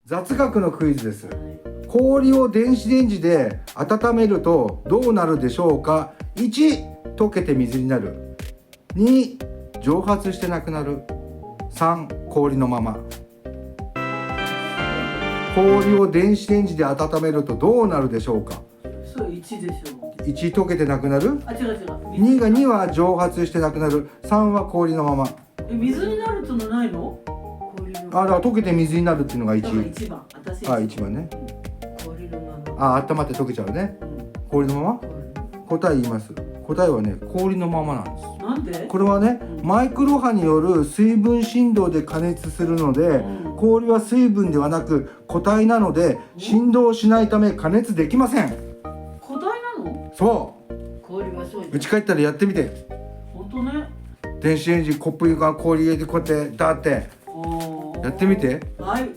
雑学のクイズです。氷を電子レンジで温めるとどうなるでしょうか。1、溶けて水になる。2、蒸発してなくなる。3、氷のまま。氷を電子レンジで温めるとどうなるでしょうか。そう1でしょ。1、溶けてなくなる。あ、違う。2は蒸発してなくなる。3は氷のまま。水になるってのないの？だから溶けて水になるっていうのが1。一番。私1番ね。氷のまま。温まって溶けちゃうね。氷のまま。答え言います。答えはね、氷のままなんです。なんで？これはね、マイクロ波による水分振動で加熱するので、氷は水分ではなく固体なので振動しないため加熱できません。固体なの？そう。氷はそう。家帰ったらやってみて。本当ね。電子レンジコップに氷入れてこうやってダーってやってみて。はい。